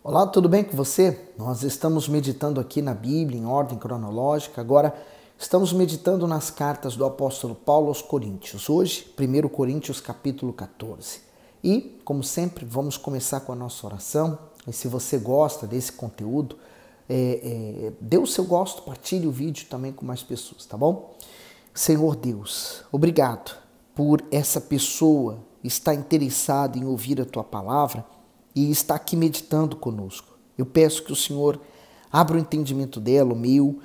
Olá, tudo bem com você? Nós estamos meditando aqui na Bíblia em ordem cronológica. Agora estamos meditando nas cartas do apóstolo Paulo aos Coríntios. Hoje, 1 Coríntios capítulo 14. E, como sempre, vamos começar com a nossa oração. E se você gosta desse conteúdo, dê o seu gosto, partilhe o vídeo também com mais pessoas, tá bom? Senhor Deus, obrigado por essa pessoa estar interessada em ouvir a Tua palavra e está aqui meditando conosco. Eu peço que o Senhor abra o entendimento dela, o meu,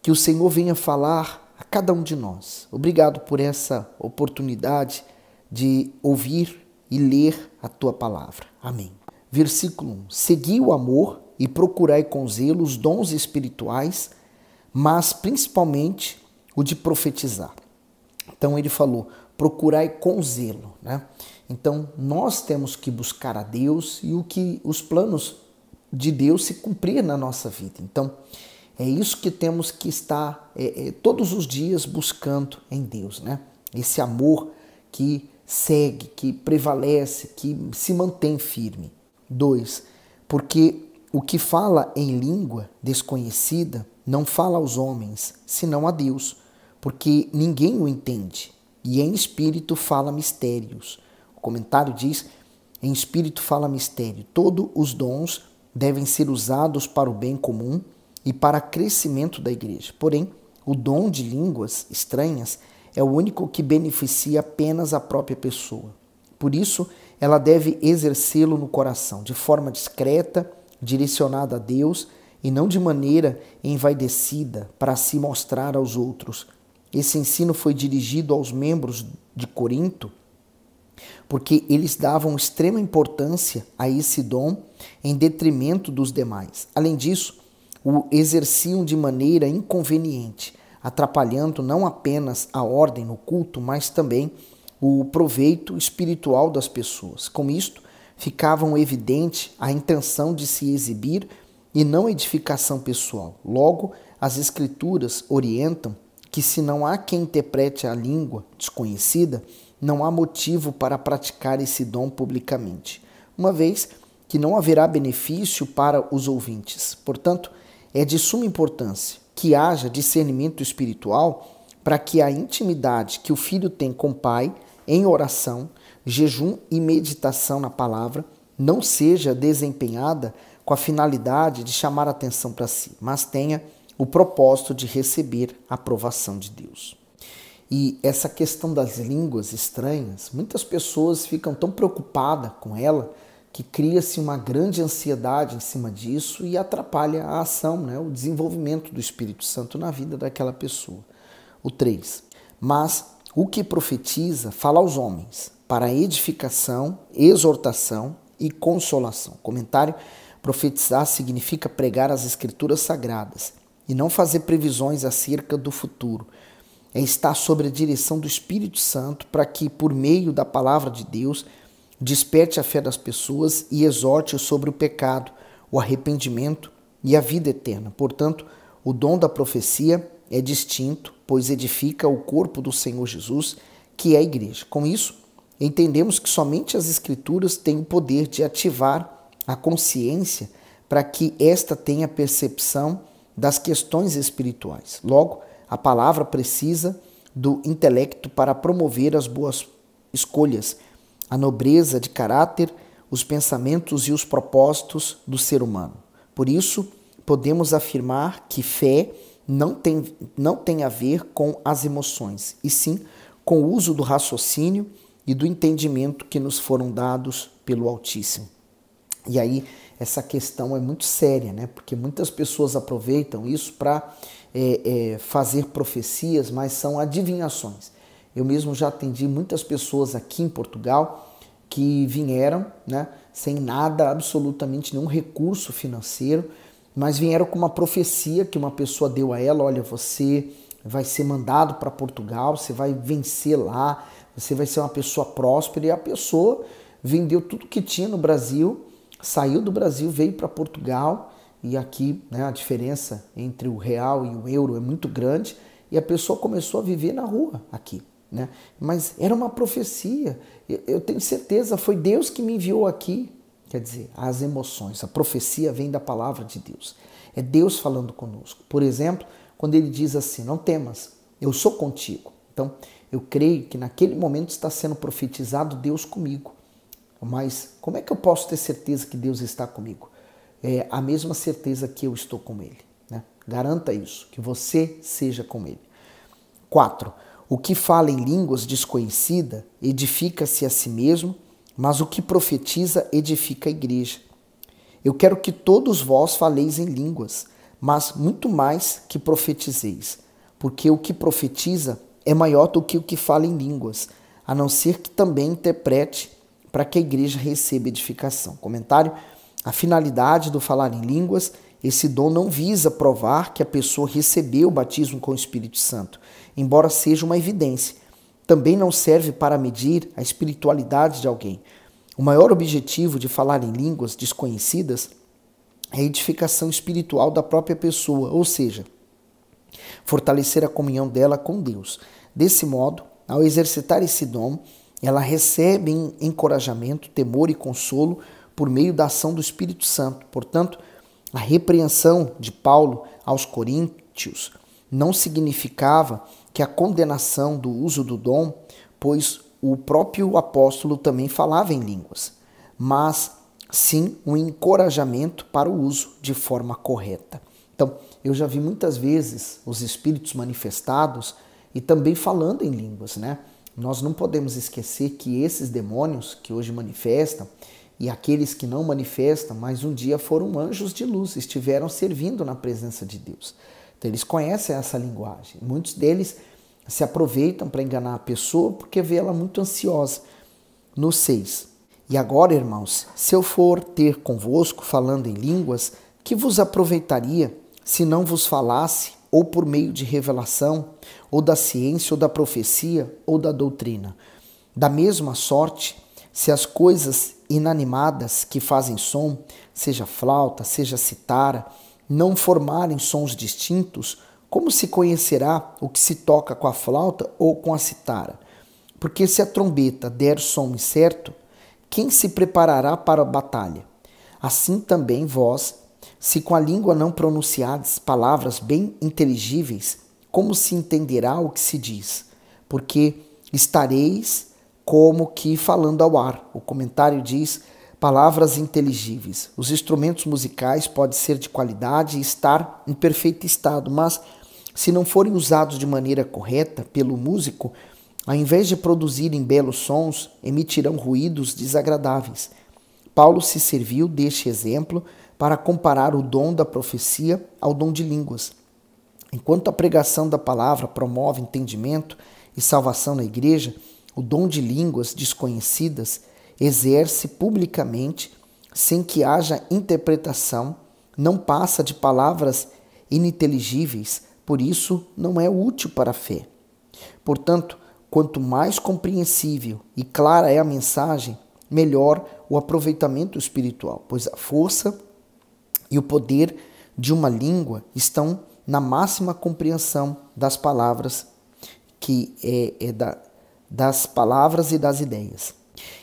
que o Senhor venha falar a cada um de nós. Obrigado por essa oportunidade de ouvir e ler a Tua palavra. Amém. Versículo 1. Segui o amor e procurai com zelo os dons espirituais, mas principalmente o de profetizar. Então ele falou, procurai com zelo, né? Então, nós temos que buscar a Deus e os planos de Deus se cumprir na nossa vida. Então, é isso que temos que estar todos os dias buscando em Deus, né? Esse amor que segue, que prevalece, que se mantém firme. 2. Porque o que fala em língua desconhecida não fala aos homens, senão a Deus, porque ninguém o entende, e em espírito fala mistérios. O comentário diz, em espírito fala mistério. Todos os dons devem ser usados para o bem comum e para crescimento da igreja. Porém, o dom de línguas estranhas é o único que beneficia apenas a própria pessoa. Por isso, ela deve exercê-lo no coração, de forma discreta, direcionada a Deus e não de maneira envaidecida para se mostrar aos outros. Esse ensino foi dirigido aos membros de Corinto, porque eles davam extrema importância a esse dom em detrimento dos demais. Além disso, o exerciam de maneira inconveniente, atrapalhando não apenas a ordem no culto, mas também o proveito espiritual das pessoas. Com isto, ficavam evidente a intenção de se exibir e não edificação pessoal. Logo, as Escrituras orientam que se não há quem interprete a língua desconhecida, não há motivo para praticar esse dom publicamente, uma vez que não haverá benefício para os ouvintes. Portanto, é de suma importância que haja discernimento espiritual para que a intimidade que o filho tem com o Pai, em oração, jejum e meditação na palavra, não seja desempenhada com a finalidade de chamar a atenção para si, mas tenha o propósito de receber a aprovação de Deus. E essa questão das línguas estranhas, muitas pessoas ficam tão preocupadas com ela que cria-se uma grande ansiedade em cima disso e atrapalha a ação, né? O desenvolvimento do Espírito Santo na vida daquela pessoa. O 3. Mas o que profetiza fala aos homens, para edificação, exortação e consolação. Comentário: profetizar significa pregar as Escrituras Sagradas e não fazer previsões acerca do futuro. É estar sob a direção do Espírito Santo para que, por meio da palavra de Deus, desperte a fé das pessoas e exorte sobre o pecado, o arrependimento e a vida eterna. Portanto, o dom da profecia é distinto, pois edifica o corpo do Senhor Jesus, que é a igreja. Com isso, entendemos que somente as Escrituras têm o poder de ativar a consciência para que esta tenha percepção das questões espirituais. Logo, a palavra precisa do intelecto para promover as boas escolhas, a nobreza de caráter, os pensamentos e os propósitos do ser humano. Por isso, podemos afirmar que fé não tem a ver com as emoções, e sim com o uso do raciocínio e do entendimento que nos foram dados pelo Altíssimo. E aí, essa questão é muito séria, né? Porque muitas pessoas aproveitam isso para fazer profecias, mas são adivinhações. Eu mesmo já atendi muitas pessoas aqui em Portugal que vieram, né, sem nada, absolutamente nenhum recurso financeiro, mas vieram com uma profecia que uma pessoa deu a ela: olha, você vai ser mandado para Portugal, você vai vencer lá, você vai ser uma pessoa próspera. E a pessoa vendeu tudo que tinha no Brasil, saiu do Brasil, veio para Portugal, e aqui, né, a diferença entre o real e o euro é muito grande, e a pessoa começou a viver na rua aqui, né? Mas era uma profecia. Eu tenho certeza, foi Deus que me enviou aqui. quer dizer, as emoções. A profecia vem da palavra de Deus. É Deus falando conosco. Por exemplo, quando ele diz assim, não temas, eu sou contigo. Então, eu creio que naquele momento está sendo profetizado Deus comigo. Mas como é que eu posso ter certeza que Deus está comigo? É a mesma certeza que eu estou com Ele, né? Garanta isso, que você seja com Ele. 4. O que fala em línguas desconhecidas edifica-se a si mesmo, mas o que profetiza edifica a igreja. Eu quero que todos vós faleis em línguas, mas muito mais que profetizeis, porque o que profetiza é maior do que o que fala em línguas, a não ser que também interprete para que a igreja receba edificação. Comentário: a finalidade do falar em línguas, esse dom não visa provar que a pessoa recebeu o batismo com o Espírito Santo, embora seja uma evidência. Também não serve para medir a espiritualidade de alguém. O maior objetivo de falar em línguas desconhecidas é a edificação espiritual da própria pessoa, ou seja, fortalecer a comunhão dela com Deus. Desse modo, ao exercitar esse dom, ela recebe encorajamento, temor e consolo por meio da ação do Espírito Santo. Portanto, a repreensão de Paulo aos coríntios não significava que a condenação do uso do dom, pois o próprio apóstolo também falava em línguas, mas sim um encorajamento para o uso de forma correta. Então, eu já vi muitas vezes os espíritos manifestados e também falando em línguas, né? Nós não podemos esquecer que esses demônios que hoje manifestam e aqueles que não manifestam, mas um dia foram anjos de luz, estiveram servindo na presença de Deus. Então, eles conhecem essa linguagem. Muitos deles se aproveitam para enganar a pessoa porque vê ela muito ansiosa. No 6. E agora, irmãos, se eu for ter convosco falando em línguas, que vos aproveitaria se não vos falasse, ou por meio de revelação, ou da ciência, ou da profecia, ou da doutrina? Da mesma sorte, se as coisas inanimadas que fazem som, seja flauta, seja citara, não formarem sons distintos, como se conhecerá o que se toca com a flauta ou com a citara? Porque se a trombeta der som incerto, quem se preparará para a batalha? Assim também vós, se com a língua não pronunciardes palavras bem inteligíveis, como se entenderá o que se diz? Porque estareis como que falando ao ar. O comentário diz: palavras inteligíveis. Os instrumentos musicais podem ser de qualidade e estar em perfeito estado, mas se não forem usados de maneira correta pelo músico, ao invés de produzirem belos sons, emitirão ruídos desagradáveis. Paulo se serviu deste exemplo para comparar o dom da profecia ao dom de línguas. Enquanto a pregação da palavra promove entendimento e salvação na igreja, o dom de línguas desconhecidas exerce publicamente, sem que haja interpretação, não passa de palavras ininteligíveis, por isso não é útil para a fé. Portanto, quanto mais compreensível e clara é a mensagem, melhor o aproveitamento espiritual, pois a força e o poder de uma língua estão na máxima compreensão das palavras, das palavras e das ideias.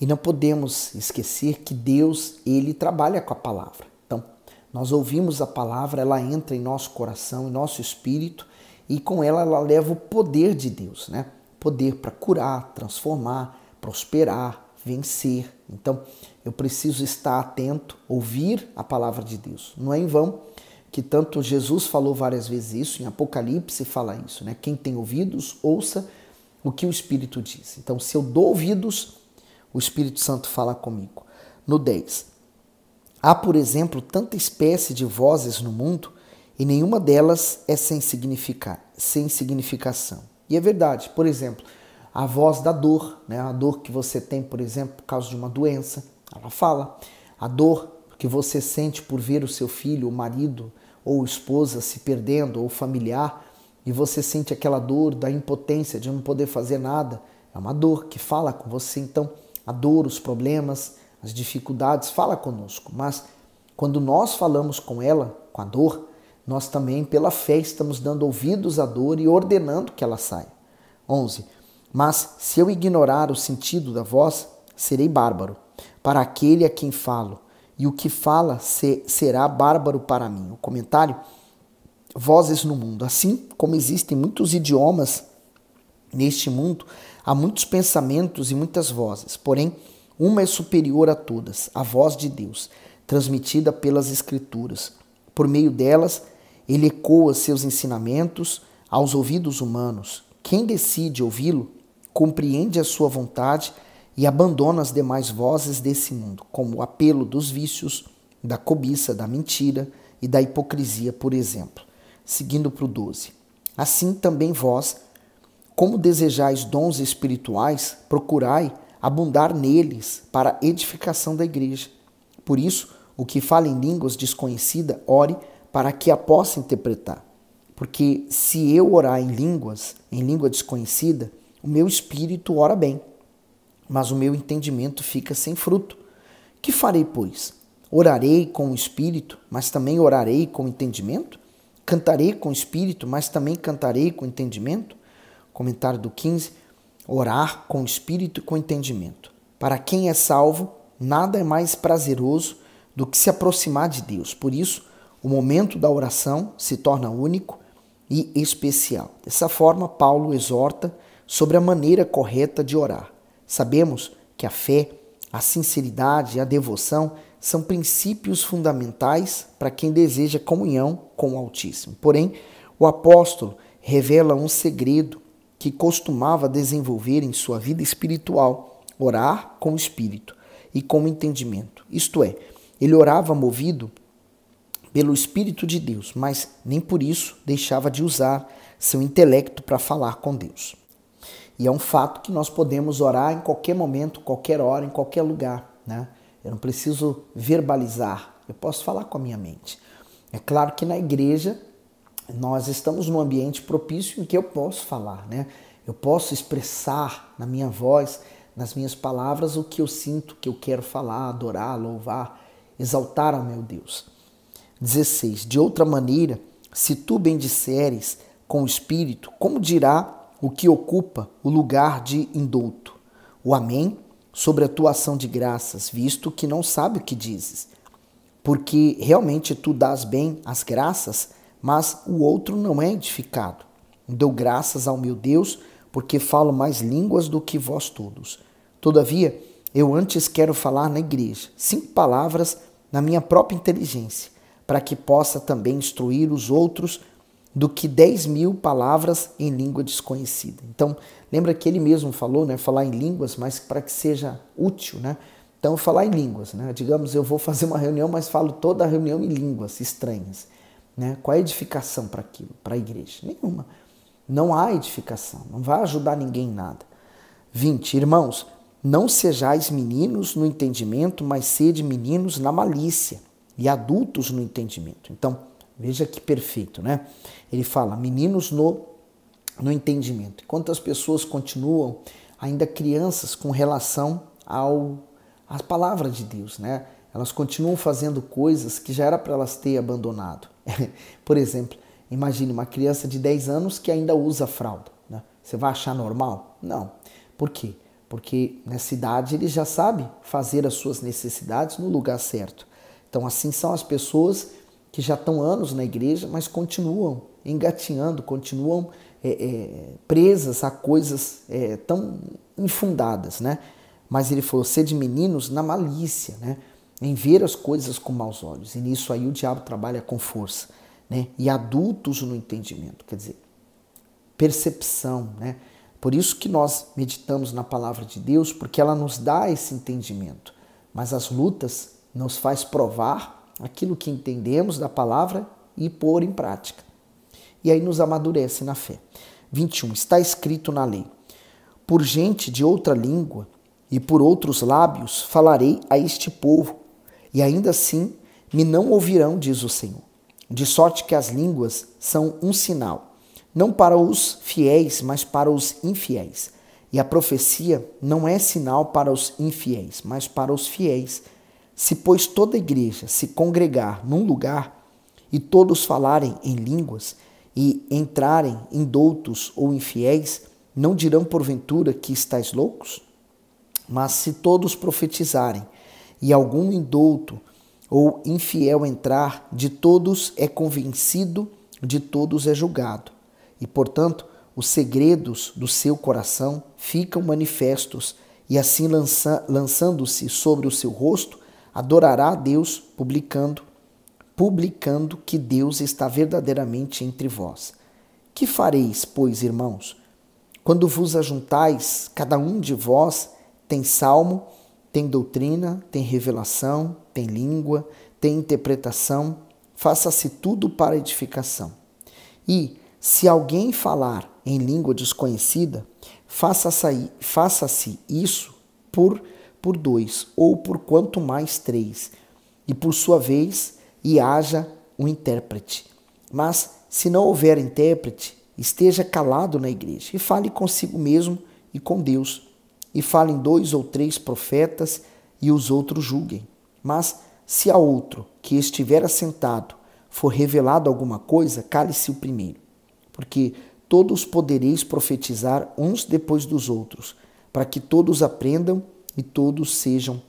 E não podemos esquecer que Deus, Ele trabalha com a palavra. Então, nós ouvimos a palavra, ela entra em nosso coração, em nosso espírito, e com ela leva o poder de Deus, né? Poder para curar, transformar, prosperar, vencer. Então, eu preciso estar atento, ouvir a palavra de Deus. Não é em vão que tanto Jesus falou várias vezes isso, em Apocalipse fala isso, né? Quem tem ouvidos, ouça o que o Espírito diz. Então, se eu dou ouvidos, o Espírito Santo fala comigo. No 10. Há, por exemplo, tanta espécie de vozes no mundo e nenhuma delas é sem significação. E é verdade. Por exemplo, a voz da dor, né? A dor que você tem, por exemplo, por causa de uma doença, ela fala. A dor que você sente por ver o seu filho, o marido ou esposa se perdendo, ou familiar, e você sente aquela dor da impotência de não poder fazer nada, é uma dor que fala com você. Então, a dor, os problemas, as dificuldades, fala conosco. Mas quando nós falamos com ela, com a dor, nós também, pela fé, estamos dando ouvidos à dor e ordenando que ela saia. 11. Mas se eu ignorar o sentido da voz, serei bárbaro para aquele a quem falo, e o que fala será bárbaro para mim. O comentário: vozes no mundo. Assim como existem muitos idiomas neste mundo, há muitos pensamentos e muitas vozes, porém, uma é superior a todas, a voz de Deus, transmitida pelas Escrituras. Por meio delas, ele ecoa seus ensinamentos aos ouvidos humanos. Quem decide ouvi-lo, compreende a sua vontade e abandona as demais vozes desse mundo, como o apelo dos vícios, da cobiça, da mentira e da hipocrisia, por exemplo. Seguindo para o 12. Assim também vós, como desejais dons espirituais, procurai abundar neles para a edificação da igreja. Por isso, o que fala em línguas desconhecidas, ore para que a possa interpretar. Porque se eu orar em língua desconhecida, o meu espírito ora bem, mas o meu entendimento fica sem fruto. Que farei, pois? Orarei com o espírito, mas também orarei com o entendimento? Cantarei com o espírito, mas também cantarei com o entendimento? Comentário do 15. Orar com o espírito e com o entendimento. Para quem é salvo, nada é mais prazeroso do que se aproximar de Deus. Por isso, o momento da oração se torna único e especial. Dessa forma, Paulo exorta sobre a maneira correta de orar. Sabemos que a fé, a sinceridade e a devoção são princípios fundamentais para quem deseja comunhão com o Altíssimo. Porém, o apóstolo revela um segredo que costumava desenvolver em sua vida espiritual: orar com o espírito e com o entendimento. Isto é, ele orava movido pelo Espírito de Deus, mas nem por isso deixava de usar seu intelecto para falar com Deus. E é um fato que nós podemos orar em qualquer momento, qualquer hora, em qualquer lugar, né? Eu não preciso verbalizar, eu posso falar com a minha mente. É claro que na igreja nós estamos num ambiente propício em que eu posso falar, né? Eu posso expressar na minha voz, nas minhas palavras, o que eu sinto, que eu quero falar, adorar, louvar, exaltar ao meu Deus. 16. De outra maneira, se tu bendisseres com o Espírito, como dirá o que ocupa o lugar de indulto? O amém sobre a tua ação de graças, visto que não sabe o que dizes. Porque realmente tu dás bem as graças, mas o outro não é edificado. Dou graças ao meu Deus, porque falo mais línguas do que vós todos. Todavia, eu antes quero falar na igreja 5 palavras na minha própria inteligência, para que possa também instruir os outros, do que 10.000 palavras em língua desconhecida. Então, lembra que ele mesmo falou, né? Falar em línguas, mas para que seja útil, né? Então, falar em línguas, né? Digamos, eu vou fazer uma reunião, mas falo toda a reunião em línguas estranhas, né? Qual é a edificação para aquilo, para a igreja? Nenhuma. Não há edificação, não vai ajudar ninguém em nada. 20. Irmãos, não sejais meninos no entendimento, mas sede meninos na malícia e adultos no entendimento. Então, veja que perfeito, né? Ele fala, meninos no entendimento. Quantas pessoas continuam ainda crianças com relação à palavra de Deus, né? Elas continuam fazendo coisas que já era para elas ter abandonado. Por exemplo, imagine uma criança de 10 anos que ainda usa fralda, né? Você vai achar normal? Não. Por quê? Porque nessa idade ele já sabe fazer as suas necessidades no lugar certo. Então assim são as pessoas que já estão anos na igreja, mas continuam engatinhando, continuam presas a coisas tão infundadas, né? Mas ele falou, sede meninos na malícia, né? Em ver as coisas com maus olhos. E nisso aí o diabo trabalha com força, né? E adultos no entendimento, quer dizer, percepção, né? Por isso que nós meditamos na palavra de Deus, porque ela nos dá esse entendimento. Mas as lutas nos faz provar aquilo que entendemos da palavra e pôr em prática. E aí nos amadurece na fé. 21. Está escrito na lei, por gente de outra língua e por outros lábios falarei a este povo, e ainda assim me não ouvirão, diz o Senhor. De sorte que as línguas são um sinal, não para os fiéis, mas para os infiéis. E a profecia não é sinal para os infiéis, mas para os fiéis. Se, pois, toda a igreja se congregar num lugar e todos falarem em línguas e entrarem indoutos ou infiéis, não dirão porventura que estáis loucos? Mas se todos profetizarem e algum indouto ou infiel entrar, de todos é convencido, de todos é julgado. E, portanto, os segredos do seu coração ficam manifestos, e assim lançando-se sobre o seu rosto, adorará a Deus, publicando que Deus está verdadeiramente entre vós. Que fareis, pois, irmãos? Quando vos ajuntais, cada um de vós tem salmo, tem doutrina, tem revelação, tem língua, tem interpretação, faça-se tudo para edificação. E, se alguém falar em língua desconhecida, faça-se isso por 2, ou por quanto mais 3, e por sua vez, e haja um intérprete. Mas, se não houver intérprete, esteja calado na igreja, e fale consigo mesmo e com Deus, e falem 2 ou 3 profetas, e os outros julguem. Mas, se a outro que estiver assentado for revelado alguma coisa, cale-se o primeiro, porque todos podereis profetizar uns depois dos outros, para que todos aprendam e todos sejam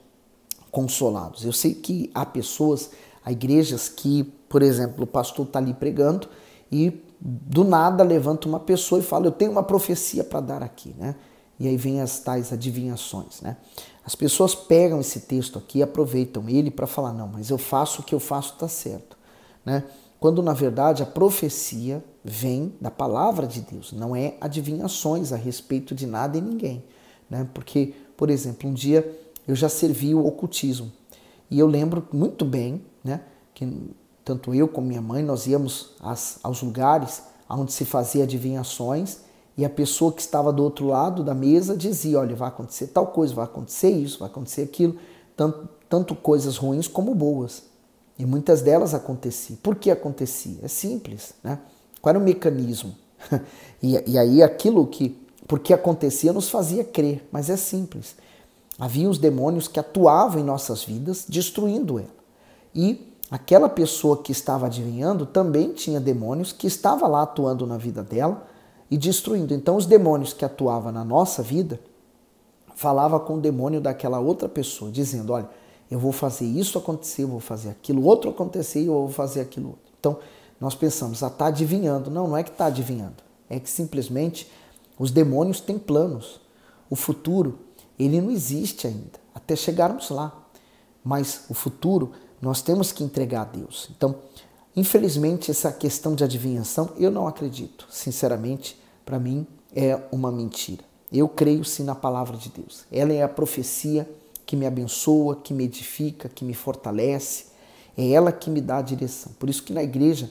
consolados. Eu sei que há pessoas, há igrejas que, por exemplo, o pastor está ali pregando e do nada levanta uma pessoa e fala, eu tenho uma profecia para dar aqui, né? E aí vem as tais adivinhações, né? As pessoas pegam esse texto aqui e aproveitam ele para falar, não, mas eu faço o que eu faço, está certo, né? Quando na verdade a profecia vem da palavra de Deus, não é adivinhações a respeito de nada e ninguém, né? Porque, por exemplo, um dia eu já servi o ocultismo e eu lembro muito bem, né, que tanto eu como minha mãe, nós íamos aos lugares onde se fazia adivinhações e a pessoa que estava do outro lado da mesa dizia, olha, vai acontecer tal coisa, vai acontecer isso, vai acontecer aquilo, tanto coisas ruins como boas. E muitas delas aconteciam. Por que acontecia? É simples, né? Qual era o mecanismo? E aí aquilo que, porque acontecia, nos fazia crer, mas é simples. Havia os demônios que atuavam em nossas vidas, destruindo ela. E aquela pessoa que estava adivinhando também tinha demônios que estavam lá atuando na vida dela e destruindo. Então os demônios que atuavam na nossa vida falavam com o demônio daquela outra pessoa, dizendo, olha, eu vou fazer isso acontecer, eu vou fazer aquilo outro acontecer e eu vou fazer aquilo outro. Então, nós pensamos, está adivinhando. Não, não é que está adivinhando. É que simplesmente os demônios têm planos. O futuro, ele não existe ainda, até chegarmos lá. Mas o futuro, nós temos que entregar a Deus. Então, infelizmente, essa questão de adivinhação, eu não acredito. Sinceramente, para mim, é uma mentira. Eu creio sim na palavra de Deus. Ela é a profecia que me abençoa, que me edifica, que me fortalece. É ela que me dá a direção. Por isso que na igreja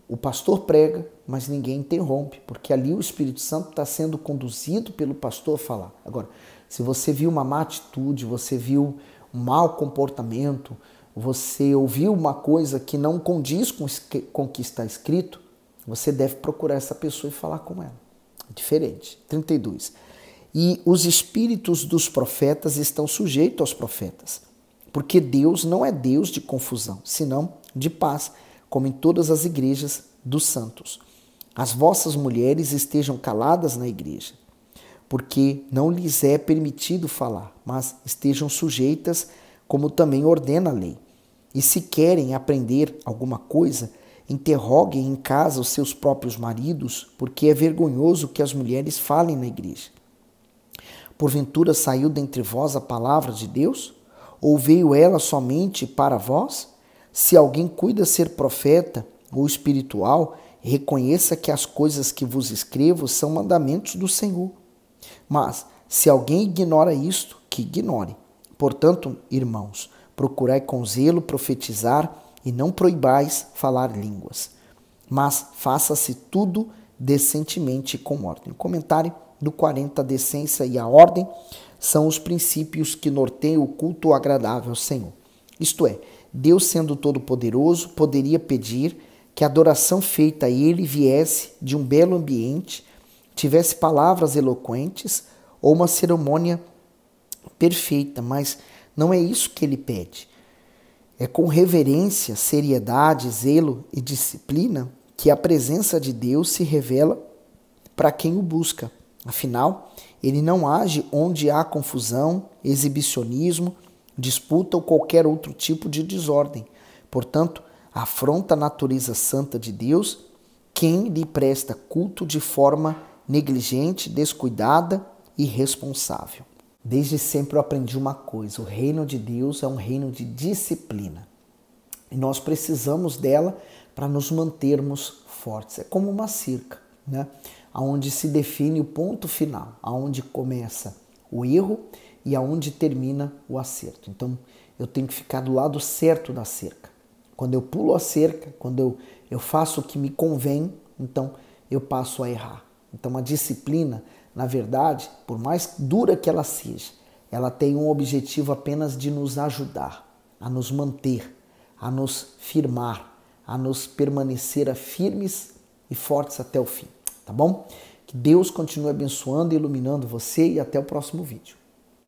o pastor prega, mas ninguém interrompe, porque ali o Espírito Santo está sendo conduzido pelo pastor a falar. Agora, se você viu uma má atitude, você viu um mau comportamento, você ouviu uma coisa que não condiz com o que está escrito, você deve procurar essa pessoa e falar com ela. É diferente. 32. E os espíritos dos profetas estão sujeitos aos profetas, porque Deus não é Deus de confusão, senão de paz, como em todas as igrejas dos santos. As vossas mulheres estejam caladas na igreja, porque não lhes é permitido falar, mas estejam sujeitas, como também ordena a lei. E se querem aprender alguma coisa, interroguem em casa os seus próprios maridos, porque é vergonhoso que as mulheres falem na igreja. Porventura saiu dentre vós a palavra de Deus? Ou veio ela somente para vós? Se alguém cuida ser profeta ou espiritual, reconheça que as coisas que vos escrevo são mandamentos do Senhor. Mas, se alguém ignora isto, que ignore. Portanto, irmãos, procurai com zelo profetizar e não proibais falar línguas. Mas faça-se tudo decentemente e com ordem. Comentário do 40, a decência e a ordem são os princípios que norteiam o culto agradável ao Senhor. Isto é, Deus sendo todo-poderoso, poderia pedir que a adoração feita a Ele viesse de um belo ambiente, tivesse palavras eloquentes ou uma cerimônia perfeita, mas não é isso que Ele pede. É com reverência, seriedade, zelo e disciplina que a presença de Deus se revela para quem o busca. Afinal, Ele não age onde há confusão, exibicionismo, disputa ou qualquer outro tipo de desordem. Portanto, afronta a natureza santa de Deus quem lhe presta culto de forma negligente, descuidada e irresponsável. Desde sempre eu aprendi uma coisa: o reino de Deus é um reino de disciplina. E nós precisamos dela para nos mantermos fortes. É como uma cerca, né? Onde se define o ponto final, aonde começa o erro e aonde termina o acerto. Então, eu tenho que ficar do lado certo da cerca. Quando eu pulo a cerca, quando eu faço o que me convém, então eu passo a errar. Então, a disciplina, na verdade, por mais dura que ela seja, ela tem um objetivo apenas de nos ajudar, a nos manter, a nos firmar, a nos permanecer firmes e fortes até o fim, tá bom? Que Deus continue abençoando e iluminando você e até o próximo vídeo.